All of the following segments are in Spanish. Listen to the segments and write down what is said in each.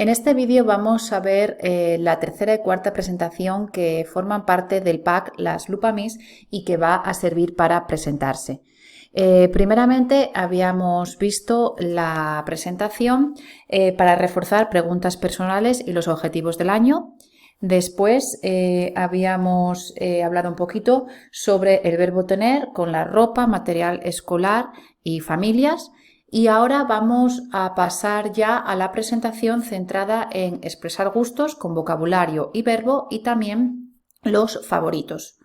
En este vídeo vamos a ver la tercera y cuarta presentación que forman parte del pack Las Lupamis y que va a servir para presentarse. Primeramente habíamos visto la presentación para reforzar preguntas personales y los objetivos del año. Después habíamos hablado un poquito sobre el verbo tener con la ropa, material escolar y familias. Y ahora vamos a pasar ya a la presentación centrada en expresar gustos con vocabulario y verbo y también los favoritos.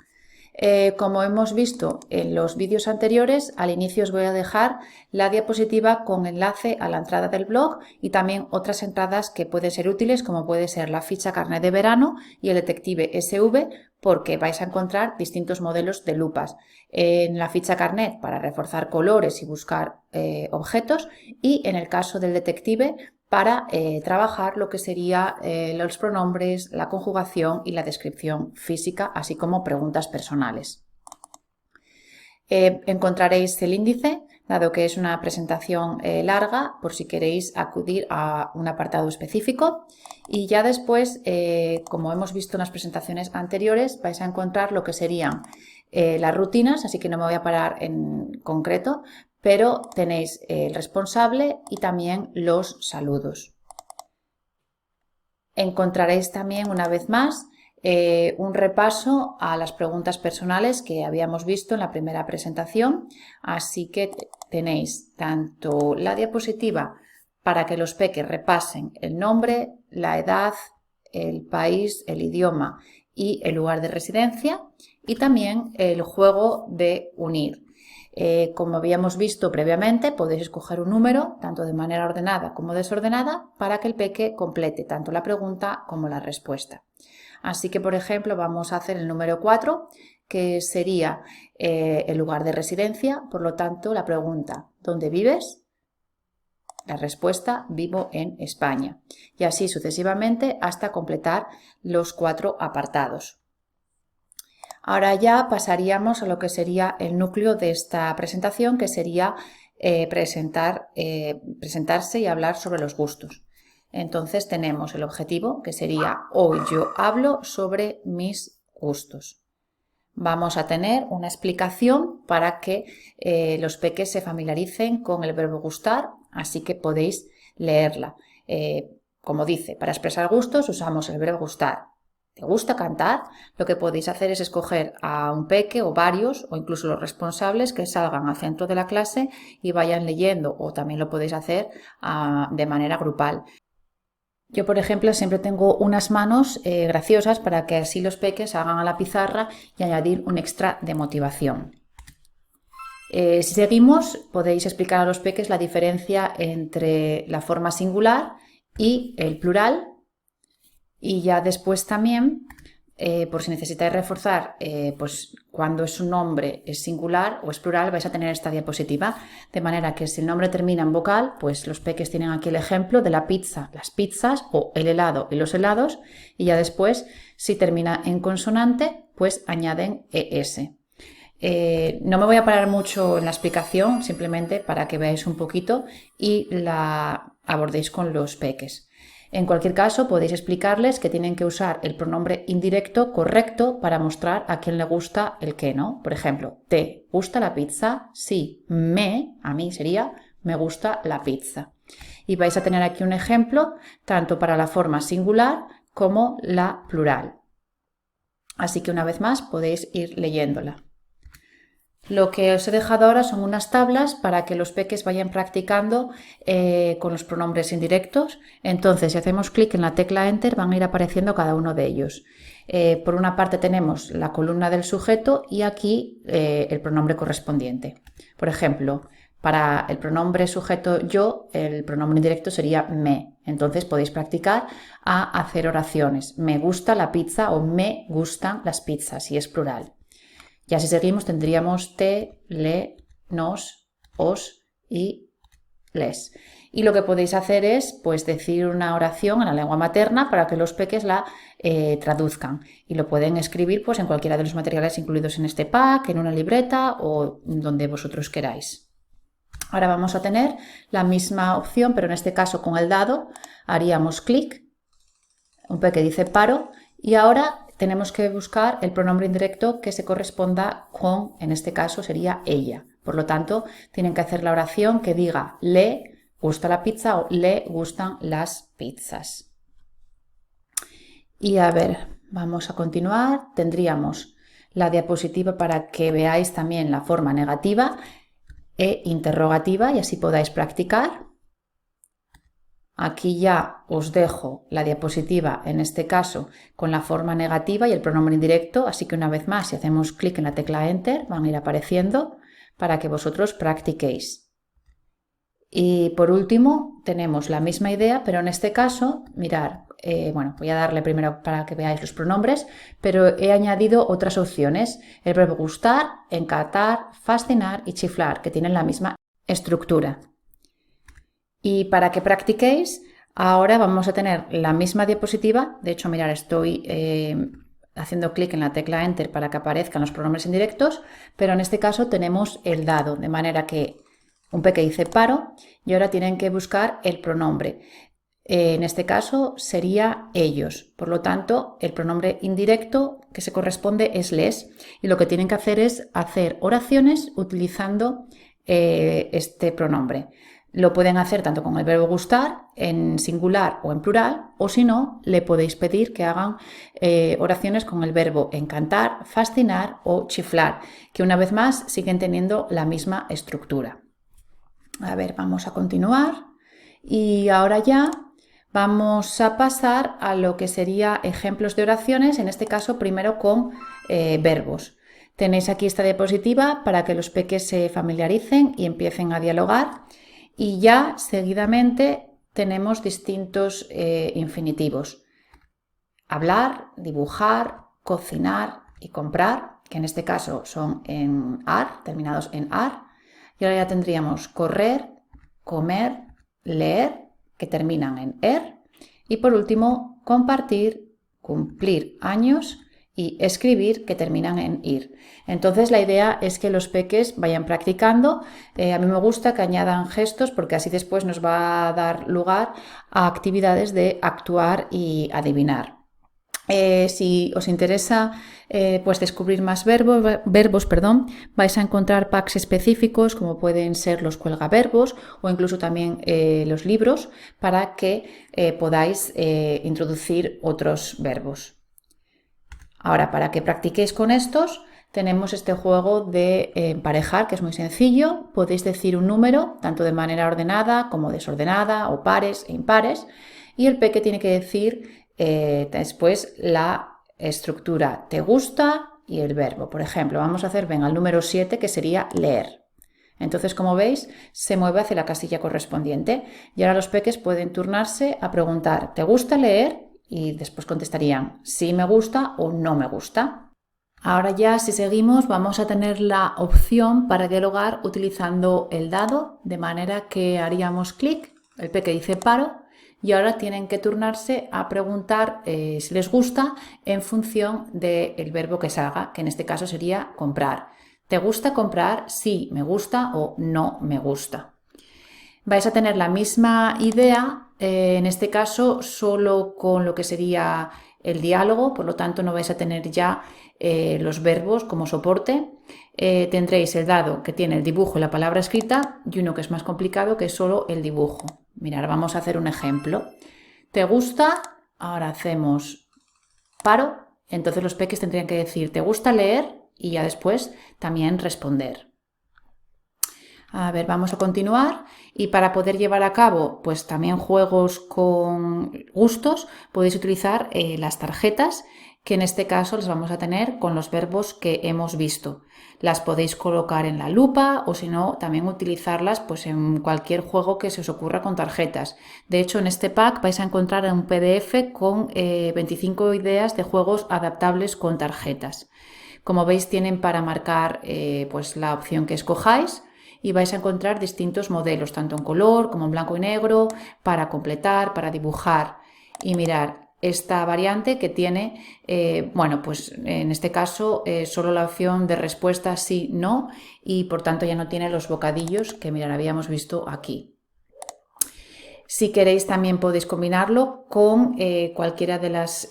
Como hemos visto en los vídeos anteriores, al inicio os voy a dejar la diapositiva con enlace a la entrada del blog y también otras entradas que pueden ser útiles, como puede ser la ficha carnet de verano y el detective SV, porque vais a encontrar distintos modelos de lupas. En la ficha carnet para reforzar colores y buscar objetos, y en el caso del detective para trabajar lo que sería los pronombres, la conjugación y la descripción física, así como preguntas personales. Encontraréis el índice, dado que es una presentación larga, por si queréis acudir a un apartado específico. Y ya después, como hemos visto en las presentaciones anteriores, vais a encontrar lo que serían las rutinas, así que no me voy a parar en concreto, pero tenéis el responsable y también los saludos. Encontraréis también, una vez más, un repaso a las preguntas personales que habíamos visto en la primera presentación, así que tenéis tanto la diapositiva para que los peques repasen el nombre, la edad, el país, el idioma y el lugar de residencia, y también el juego de unir. Como habíamos visto previamente, podéis escoger un número, tanto de manera ordenada como desordenada, para que el peque complete tanto la pregunta como la respuesta. Así que, por ejemplo, vamos a hacer el número 4, que sería el lugar de residencia. Por lo tanto, la pregunta, ¿dónde vives? La respuesta, vivo en España. Y así sucesivamente hasta completar los 4 apartados. Ahora ya pasaríamos a lo que sería el núcleo de esta presentación, que sería presentarse y hablar sobre los gustos. Entonces tenemos el objetivo, que sería: hoy yo hablo sobre mis gustos. Vamos a tener una explicación para que los peques se familiaricen con el verbo gustar, así que podéis leerla. Como dice, para expresar gustos usamos el verbo gustar. ¿Te gusta cantar? Lo que podéis hacer es escoger a un peque o varios, o incluso los responsables, que salgan al centro de la clase y vayan leyendo, o también lo podéis hacer de manera grupal. Yo, por ejemplo, siempre tengo unas manos graciosas para que así los peques hagan a la pizarra y añadir un extra de motivación. Si seguimos, podéis explicar a los peques la diferencia entre la forma singular y el plural. Y ya después también, por si necesitáis reforzar, pues cuando es un nombre es singular o es plural, vais a tener esta diapositiva. De manera que si el nombre termina en vocal, pues los peques tienen aquí el ejemplo de la pizza, las pizzas, o el helado y los helados. Y ya después, si termina en consonante, pues añaden ES. No me voy a parar mucho en la explicación, simplemente para que veáis un poquito y la abordéis con los peques. En cualquier caso, podéis explicarles que tienen que usar el pronombre indirecto correcto para mostrar a quién le gusta el qué, ¿no? Por ejemplo, ¿te gusta la pizza? Sí. A mí sería, me gusta la pizza. Y vais a tener aquí un ejemplo tanto para la forma singular como la plural. Así que una vez más podéis ir leyéndola. Lo que os he dejado ahora son unas tablas para que los peques vayan practicando con los pronombres indirectos. Entonces, si hacemos clic en la tecla Enter, van a ir apareciendo cada uno de ellos. Por una parte tenemos la columna del sujeto y aquí el pronombre correspondiente. Por ejemplo, para el pronombre sujeto yo, el pronombre indirecto sería me. Entonces podéis practicar a hacer oraciones. Me gusta la pizza o me gustan las pizzas, si es plural. Ya si seguimos tendríamos te, le, nos, os y les. Y lo que podéis hacer es pues decir una oración en la lengua materna para que los peques la traduzcan. Y lo pueden escribir pues en cualquiera de los materiales incluidos en este pack, en una libreta o donde vosotros queráis. Ahora vamos a tener la misma opción, pero en este caso con el dado haríamos clic, un P que dice paro, y ahora tenemos que buscar el pronombre indirecto que se corresponda con, en este caso sería ella. Por lo tanto, tienen que hacer la oración que diga le gusta la pizza o le gustan las pizzas. Y a ver, vamos a continuar. Tendríamos la diapositiva para que veáis también la forma negativa e interrogativa y así podáis practicar. Aquí ya os dejo la diapositiva, en este caso, con la forma negativa y el pronombre indirecto, así que una vez más, si hacemos clic en la tecla Enter, van a ir apareciendo para que vosotros practiquéis. Y por último, tenemos la misma idea, pero en este caso, mirad, bueno, voy a darle primero para que veáis los pronombres, pero he añadido otras opciones, el verbo gustar, encantar, fascinar y chiflar, que tienen la misma estructura. Y para que practiquéis, ahora vamos a tener la misma diapositiva. De hecho, mirad, estoy haciendo clic en la tecla Enter para que aparezcan los pronombres indirectos, pero en este caso tenemos el dado, de manera que un P que dice paro y ahora tienen que buscar el pronombre. En este caso sería ellos, por lo tanto el pronombre indirecto que se corresponde es les y lo que tienen que hacer es hacer oraciones utilizando este pronombre. Lo pueden hacer tanto con el verbo gustar, en singular o en plural, o si no, le podéis pedir que hagan oraciones con el verbo encantar, fascinar o chiflar, que una vez más siguen teniendo la misma estructura. A ver, vamos a continuar y ahora ya vamos a pasar a lo que sería ejemplos de oraciones, en este caso primero con verbos. Tenéis aquí esta diapositiva para que los peques se familiaricen y empiecen a dialogar. Y ya seguidamente tenemos distintos infinitivos. Hablar, dibujar, cocinar y comprar, que en este caso son en ar, terminados en ar. Y ahora ya tendríamos correr, comer, leer, que terminan en er. Y por último, compartir, cumplir años y escribir, que terminan en ir. Entonces la idea es que los peques vayan practicando. A mí me gusta que añadan gestos porque así después nos va a dar lugar a actividades de actuar y adivinar. Si os interesa pues descubrir más verbos, vais a encontrar packs específicos como pueden ser los cuelgaverbos o incluso también los libros para que podáis introducir otros verbos. Ahora, para que practiquéis con estos, tenemos este juego de emparejar, que es muy sencillo. Podéis decir un número, tanto de manera ordenada como desordenada, o pares e impares, y el peque tiene que decir después la estructura te gusta y el verbo. Por ejemplo, vamos a hacer, venga, el número 7, que sería leer. Entonces, como veis, se mueve hacia la casilla correspondiente. Y ahora los peques pueden turnarse a preguntar, ¿te gusta leer? Y después contestarían sí me gusta o no me gusta. Ahora ya, si seguimos, vamos a tener la opción para dialogar utilizando el dado, de manera que haríamos clic, el peque dice paro, y ahora tienen que turnarse a preguntar si les gusta en función del verbo que salga, que en este caso sería comprar. ¿Te gusta comprar? Sí, me gusta o no me gusta. Vais a tener la misma idea, en este caso solo con lo que sería el diálogo, por lo tanto no vais a tener ya los verbos como soporte. Tendréis el dado que tiene el dibujo y la palabra escrita y uno que es más complicado, que es solo el dibujo. Mirad, vamos a hacer un ejemplo. ¿Te gusta? Ahora hacemos paro, entonces los peques tendrían que decir ¿te gusta leer? Y ya después también responder. A ver, vamos a continuar y para poder llevar a cabo pues también juegos con gustos podéis utilizar las tarjetas, que en este caso las vamos a tener con los verbos que hemos visto. Las podéis colocar en la lupa o si no también utilizarlas pues en cualquier juego que se os ocurra con tarjetas. De hecho, en este pack vais a encontrar un PDF con 25 ideas de juegos adaptables con tarjetas. Como veis, tienen para marcar pues la opción que escojáis y vais a encontrar distintos modelos, tanto en color como en blanco y negro, para completar, para dibujar. Y mirad, esta variante que tiene, bueno, pues en este caso solo la opción de respuesta sí, no, y por tanto ya no tiene los bocadillos que, mirad, habíamos visto aquí. Si queréis también podéis combinarlo con cualquiera de las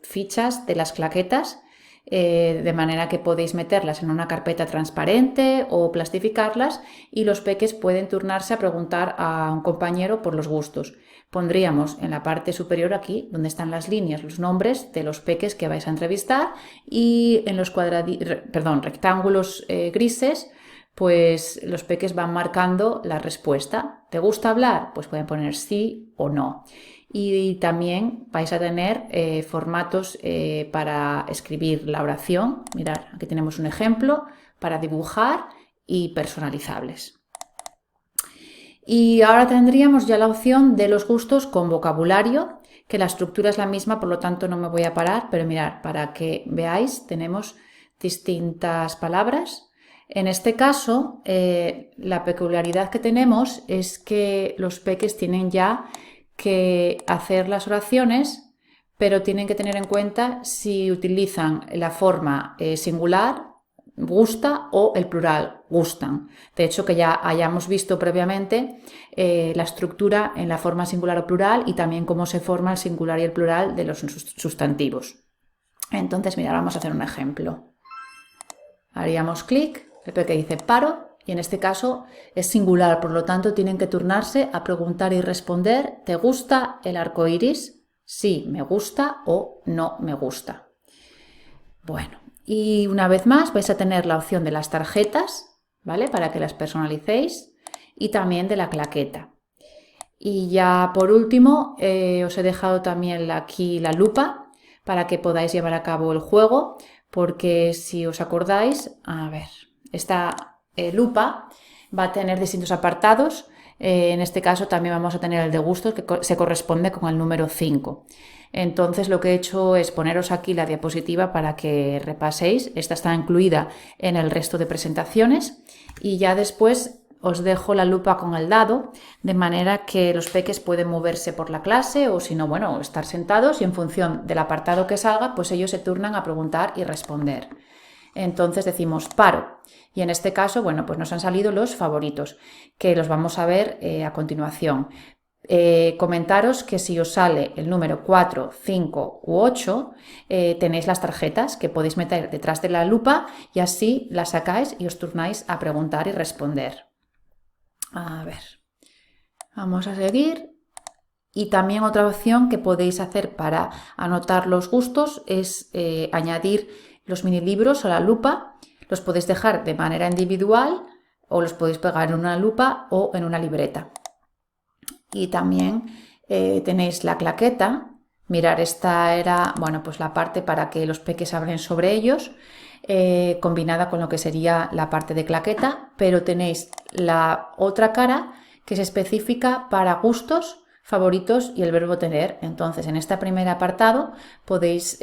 fichas de las claquetas, de manera que podéis meterlas en una carpeta transparente o plastificarlas y los peques pueden turnarse a preguntar a un compañero por los gustos. Pondríamos en la parte superior aquí, donde están las líneas, los nombres de los peques que vais a entrevistar y en los rectángulos grises, pues los peques van marcando la respuesta. ¿Te gusta hablar? Pues pueden poner sí o no. Y también vais a tener formatos para escribir la oración. Mirad, aquí tenemos un ejemplo para dibujar y personalizables. Y ahora tendríamos ya la opción de los gustos con vocabulario, que la estructura es la misma, por lo tanto no me voy a parar, pero mirad, para que veáis, tenemos distintas palabras. En este caso, la peculiaridad que tenemos es que los peques tienen ya que hacer las oraciones, pero tienen que tener en cuenta si utilizan la forma singular, gusta, o el plural, gustan. De hecho, que ya hayamos visto previamente la estructura en la forma singular o plural y también cómo se forma el singular y el plural de los sustantivos. Entonces, mira, vamos a hacer un ejemplo. Haríamos clic, el peque dice paro, y en este caso es singular, por lo tanto tienen que turnarse a preguntar y responder: ¿te gusta el arco iris? Sí, me gusta, o no me gusta. Bueno, y una vez más vais a tener la opción de las tarjetas, ¿vale? Para que las personalicéis, y también de la claqueta. Y ya por último os he dejado también aquí la lupa para que podáis llevar a cabo el juego, porque si os acordáis, a ver, esta lupa va a tener distintos apartados. En este caso también vamos a tener el de gustos, que se corresponde con el número 5. Entonces lo que he hecho es poneros aquí la diapositiva para que repaséis. Esta está incluida en el resto de presentaciones y ya después os dejo la lupa con el dado, de manera que los peques pueden moverse por la clase o, si no, bueno, estar sentados y en función del apartado que salga, pues ellos se turnan a preguntar y responder. Entonces decimos paro y en este caso, bueno, pues nos han salido los favoritos, que los vamos a ver a continuación. Comentaros que si os sale el número 4, 5 u 8, tenéis las tarjetas que podéis meter detrás de la lupa y así las sacáis y os turnáis a preguntar y responder. A ver, vamos a seguir. Y también otra opción que podéis hacer para anotar los gustos es añadir los mini libros a la lupa. Los podéis dejar de manera individual o los podéis pegar en una lupa o en una libreta. Y también tenéis la claqueta. Mirar, esta era, bueno, pues la parte para que los peques hablen sobre ellos, combinada con lo que sería la parte de claqueta, pero tenéis la otra cara que es específica para gustos, favoritos y el verbo tener. Entonces, en este primer apartado podéis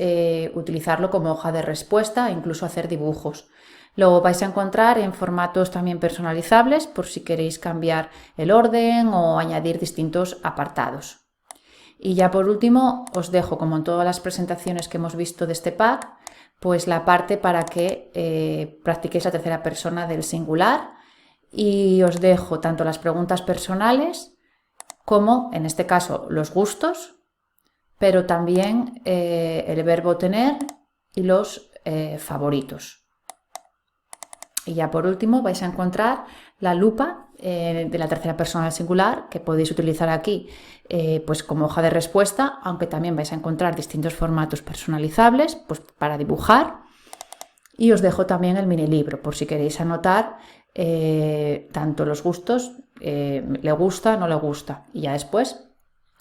utilizarlo como hoja de respuesta e incluso hacer dibujos. Lo vais a encontrar en formatos también personalizables por si queréis cambiar el orden o añadir distintos apartados. Y ya por último os dejo, como en todas las presentaciones que hemos visto de este pack, pues la parte para que practiquéis la tercera persona del singular, y os dejo tanto las preguntas personales como, en este caso, los gustos, pero también el verbo tener y los favoritos. Y ya por último vais a encontrar la lupa de la tercera persona del singular, que podéis utilizar aquí pues como hoja de respuesta, aunque también vais a encontrar distintos formatos personalizables pues para dibujar. Y os dejo también el mini libro por si queréis anotar tanto los gustos, le gusta, no le gusta, y ya después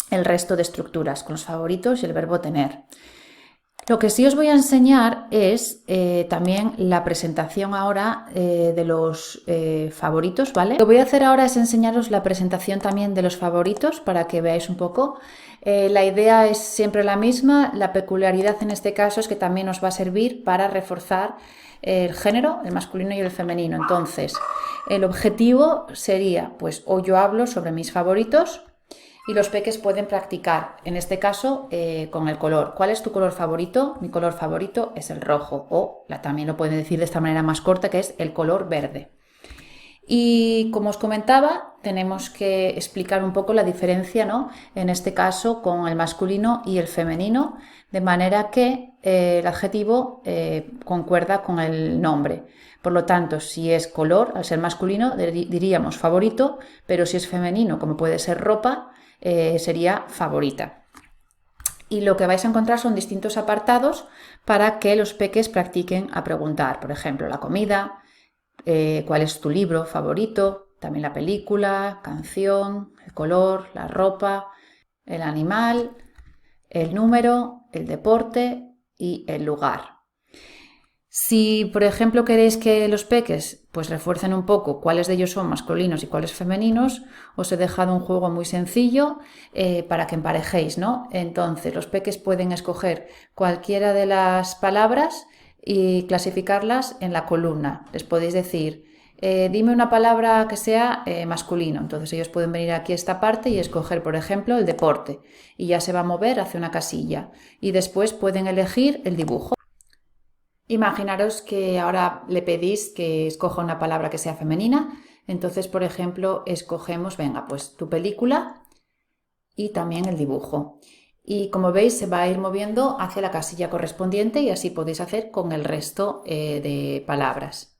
el resto de estructuras con los favoritos y el verbo tener. Lo que sí os voy a enseñar es también la presentación ahora de los favoritos, ¿vale? Lo que voy a hacer ahora es enseñaros la presentación también de los favoritos para que veáis un poco. La idea es siempre la misma, la peculiaridad en este caso es que también os va a servir para reforzar el género, el masculino y el femenino. Entonces, el objetivo sería, pues hoy yo hablo sobre mis favoritos. y los peques pueden practicar, en este caso, con el color. ¿Cuál es tu color favorito? Mi color favorito es el rojo, o también lo pueden decir de esta manera más corta, que es el color verde. Y como os comentaba, tenemos que explicar un poco la diferencia, ¿no? En este caso con el masculino y el femenino, de manera que el adjetivo concuerda con el nombre. Por lo tanto, si es color, al ser masculino diríamos favorito, pero si es femenino, como puede ser ropa, sería favorita. Y lo que vais a encontrar son distintos apartados para que los peques practiquen a preguntar, por ejemplo, la comida, cuál es tu libro favorito, también la película, canción, el color, la ropa, el animal, el número, el deporte y el lugar. Si, por ejemplo, queréis que los peques pues refuercen un poco cuáles de ellos son masculinos y cuáles femeninos, os he dejado un juego muy sencillo para que emparejéis, ¿no? Entonces, los peques pueden escoger cualquiera de las palabras y clasificarlas en la columna. Les podéis decir, dime una palabra que sea masculino. Entonces ellos pueden venir aquí a esta parte y escoger, por ejemplo, el deporte. Y ya se va a mover hacia una casilla. Y después pueden elegir el dibujo. Imaginaros que ahora le pedís que escoja una palabra que sea femenina. Entonces, por ejemplo, escogemos, venga, pues tu película y también el dibujo. Y como veis se va a ir moviendo hacia la casilla correspondiente y así podéis hacer con el resto de palabras.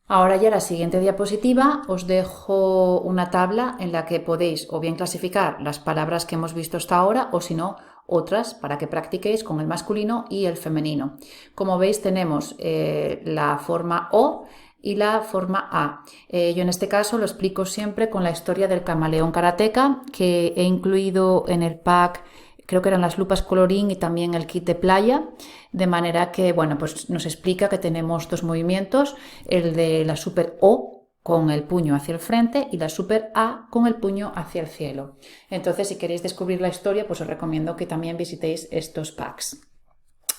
Ahora ya en la siguiente diapositiva os dejo una tabla en la que podéis o bien clasificar las palabras que hemos visto hasta ahora o si no otras para que practiquéis con el masculino y el femenino. Como veis tenemos la forma O y la forma A. Yo en este caso lo explico siempre con la historia del camaleón karateka que he incluido en el pack, creo que eran las lupas colorín y también el kit de playa, de manera que, bueno, pues nos explica que tenemos dos movimientos, el de la super O con el puño hacia el frente y la super A con el puño hacia el cielo. Entonces, si queréis descubrir la historia, pues os recomiendo que también visitéis estos packs.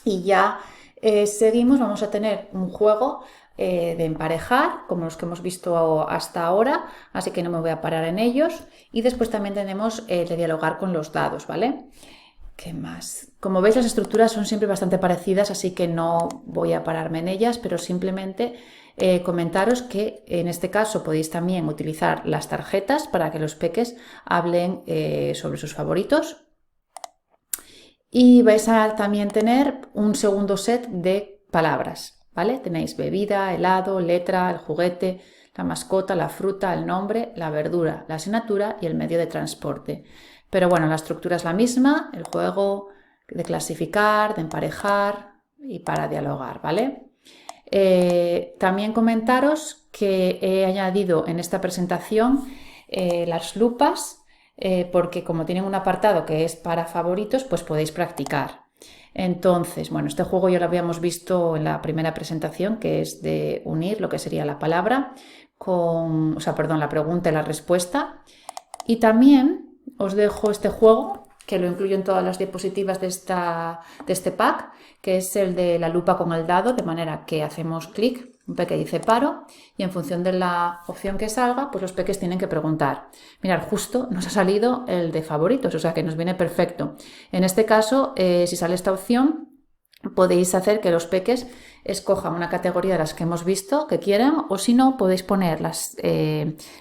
Y ya seguimos, vamos a tener un juego de emparejar, como los que hemos visto hasta ahora, así que no me voy a parar en ellos. Y después también tenemos el de dialogar con los dados, ¿vale? ¿Qué más? Como veis, las estructuras son siempre bastante parecidas, así que no voy a pararme en ellas, pero simplemente comentaros que en este caso podéis también utilizar las tarjetas para que los peques hablen sobre sus favoritos. Y vais a también tener un segundo set de palabras, ¿vale? Tenéis bebida, helado, letra, el juguete, la mascota, la fruta, el nombre, la verdura, la asignatura y el medio de transporte. Pero bueno, la estructura es la misma, el juego de clasificar, de emparejar y para dialogar, ¿vale? También comentaros que he añadido en esta presentación las lupas porque como tienen un apartado que es para favoritos, pues podéis practicar. Entonces, bueno, este juego ya lo habíamos visto en la primera presentación, que es de unir lo que sería la palabra con, la pregunta y la respuesta. Y también os dejo este juego, que lo incluyo en todas las diapositivas de este pack, que es el de la lupa con el dado, de manera que hacemos clic, un peque dice paro, y en función de la opción que salga, pues los peques tienen que preguntar. Mirad, justo nos ha salido el de favoritos, o sea que nos viene perfecto. En este caso, si sale esta opción, podéis hacer que los peques escojan una categoría de las que hemos visto que quieran, o si no, podéis poner las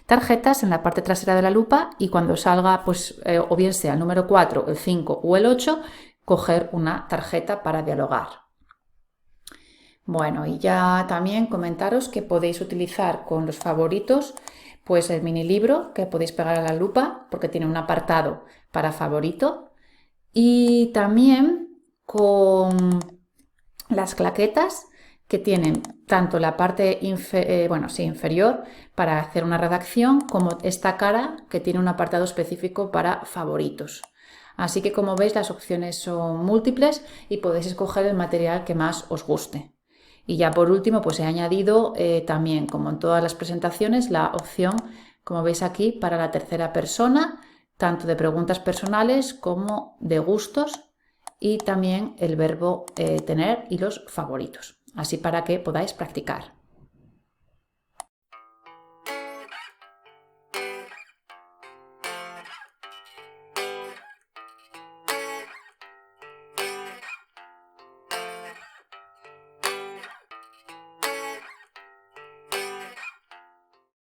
tarjetas en la parte trasera de la lupa y cuando salga, pues, o bien sea el número 4, el 5 o el 8, coger una tarjeta para dialogar. Bueno, y ya también comentaros que podéis utilizar con los favoritos pues el mini libro que podéis pegar a la lupa porque tiene un apartado para favorito, y también con las claquetas que tienen tanto la parte inferior para hacer una redacción como esta cara que tiene un apartado específico para favoritos. Así que como veis las opciones son múltiples y podéis escoger el material que más os guste. Y ya por último pues he añadido también, como en todas las presentaciones, la opción, como veis aquí, para la tercera persona, tanto de preguntas personales como de gustos, y también el verbo tener y los favoritos, así para que podáis practicar.